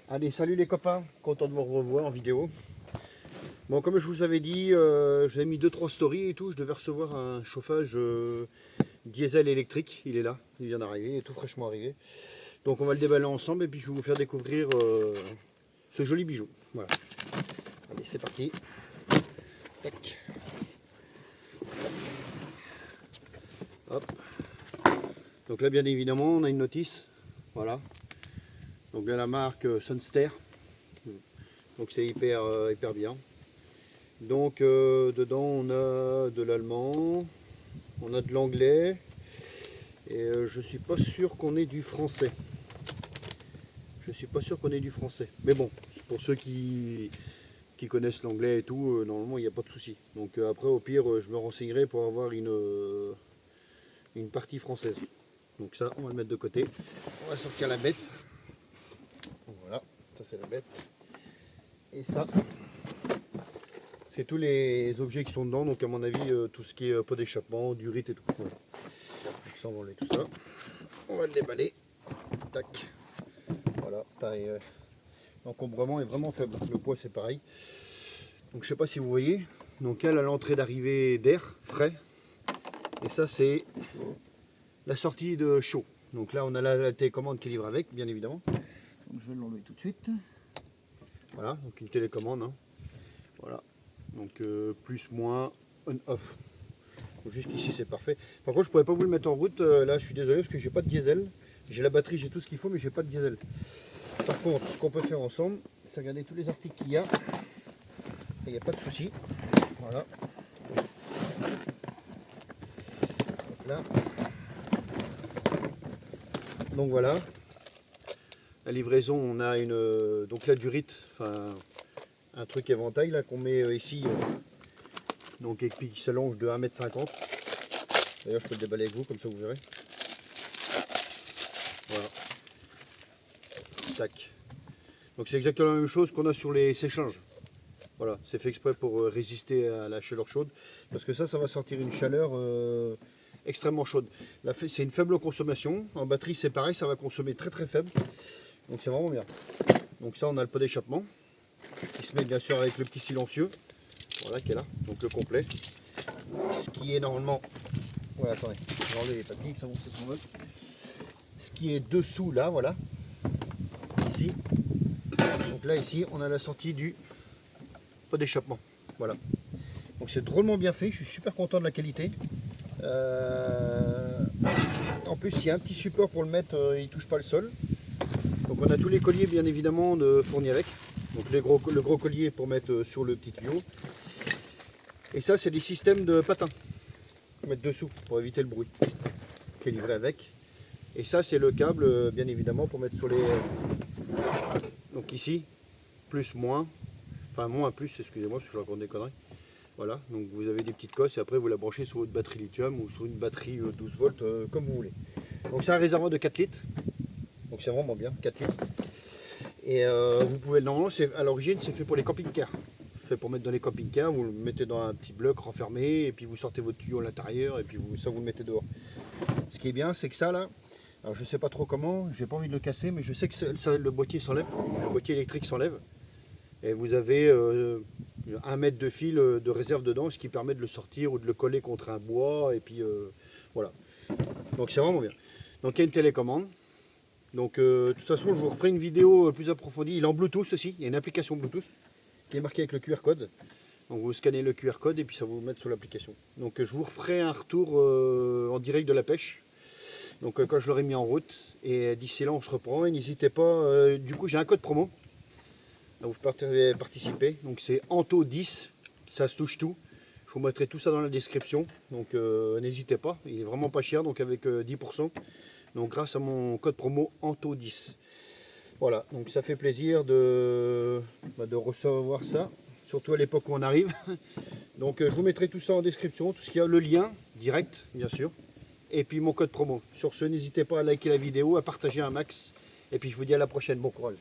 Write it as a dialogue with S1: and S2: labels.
S1: Allez, salut les copains, content de vous revoir en vidéo. Bon, comme je vous avais dit, je vous ai mis 2-3 stories et tout. Je devais recevoir un chauffage diesel électrique. Il est là, il vient d'arriver, il est tout fraîchement arrivé. Donc on va le déballer ensemble et puis je vais vous faire découvrir ce joli bijou. Voilà. Allez, c'est parti. Tac. Hop. Donc là, bien évidemment, on a une notice. Voilà. Donc là, la marque Sunster. Donc c'est hyper bien. Donc dedans on a de l'allemand, on a de l'anglais et je suis pas sûr qu'on ait du français. Je suis pas sûr qu'on ait du français. Mais bon, pour ceux qui connaissent l'anglais et tout, normalement il n'y a pas de souci. Donc après au pire je me renseignerai pour avoir une partie française. Donc ça on va le mettre de côté. On va sortir la bête. Voilà, ça c'est la bête. Et ça, c'est tous les objets qui sont dedans, donc à mon avis tout ce qui est pot d'échappement, durite et tout. Voilà. Donc ça on va enlever tout ça. On va le déballer. Tac. Voilà. L'encombrement est vraiment faible. Le poids c'est pareil. Donc je sais pas si vous voyez. Donc elle a l'entrée d'arrivée d'air frais. Et ça c'est la sortie de chaud. Donc là on a la télécommande qui livre avec, bien évidemment. Donc je vais l'enlever tout de suite. Voilà, donc une télécommande. Hein. Voilà. Donc plus, moins, on, off. Jusqu'ici c'est parfait. Par contre je pourrais pas vous le mettre en route. Là je suis désolé parce que j'ai pas de diesel. J'ai la batterie, j'ai tout ce qu'il faut mais j'ai pas de diesel. Par contre ce qu'on peut faire ensemble, c'est regarder tous les articles qu'il y a. Il n'y a pas de souci. Voilà. Donc là. Donc voilà. La livraison, on a une donc la durite, enfin un truc éventail là qu'on met ici. Donc et puis qui s'allonge de 1,50 m. D'ailleurs je peux le déballer avec vous comme ça vous verrez. Voilà. Tac. Donc c'est exactement la même chose qu'on a sur les séchanges. Voilà, c'est fait exprès pour résister à la chaleur chaude. Parce que ça va sortir une chaleur extrêmement chaude. C'est une faible consommation. En batterie c'est pareil, ça va consommer très très faible. Donc c'est vraiment bien. Donc ça on a le pot d'échappement. Qui se met bien sûr avec le petit silencieux. Voilà qui est là. Donc le complet. Ce qui est normalement. Voilà, attendez, je vais enlever les papiers, ça monte son mode. Ce qui est dessous là, voilà. Ici. Donc là ici on a la sortie du pot d'échappement. Voilà. Donc c'est drôlement bien fait, je suis super content de la qualité. En plus il y a un petit support pour le mettre, il ne touche pas le sol. Donc on a tous les colliers bien évidemment fournis avec. Donc le gros collier pour mettre sur le petit tuyau. Et ça c'est des systèmes de patins. Mettre dessous pour éviter le bruit. Qui est livré avec. Et ça c'est le câble bien évidemment pour mettre sur les... Donc ici, plus, moins. Enfin moins, plus, excusez-moi parce que je raconte des conneries. Voilà, donc vous avez des petites cosses et après vous la branchez sur votre batterie lithium ou sur une batterie 12 volts comme vous voulez. Donc c'est un réservoir de 4 litres. Donc c'est vraiment bien, 4 litres. Et vous pouvez, normalement, à l'origine, c'est fait pour les camping-cars. Fait pour mettre dans les camping-cars, vous le mettez dans un petit bloc renfermé, et puis vous sortez votre tuyau à l'intérieur, et puis ça vous le mettez dehors. Ce qui est bien, c'est que ça là, alors je sais pas trop comment, j'ai pas envie de le casser, mais je sais que le boîtier s'enlève, le boîtier électrique s'enlève, et vous avez 1 mètre de fil de réserve dedans, ce qui permet de le sortir ou de le coller contre un bois, et puis voilà. Donc c'est vraiment bien. Donc il y a une télécommande. Donc de toute façon je vous referai une vidéo plus approfondie. Il est en Bluetooth aussi, il y a une application Bluetooth qui est marquée avec le QR code. Donc vous scannez le QR code et puis ça va vous mettre sur l'application. Donc je vous referai un retour en direct de la pêche. Donc quand je l'aurai mis en route. Et d'ici là on se reprend. Et n'hésitez pas, du coup j'ai un code promo. Là, vous pouvez participer. Donc c'est Anto10, ça se touche tout. Je vous mettrai tout ça dans la description. Donc n'hésitez pas, il est vraiment pas cher, donc avec 10%. Donc grâce à mon code promo Anto10. Voilà, donc ça fait plaisir de recevoir ça, surtout à l'époque où on arrive. Donc je vous mettrai tout ça en description, tout ce qu'il y a, le lien direct bien sûr, et puis mon code promo. Sur ce, n'hésitez pas à liker la vidéo, à partager un max, et puis je vous dis à la prochaine, bon courage.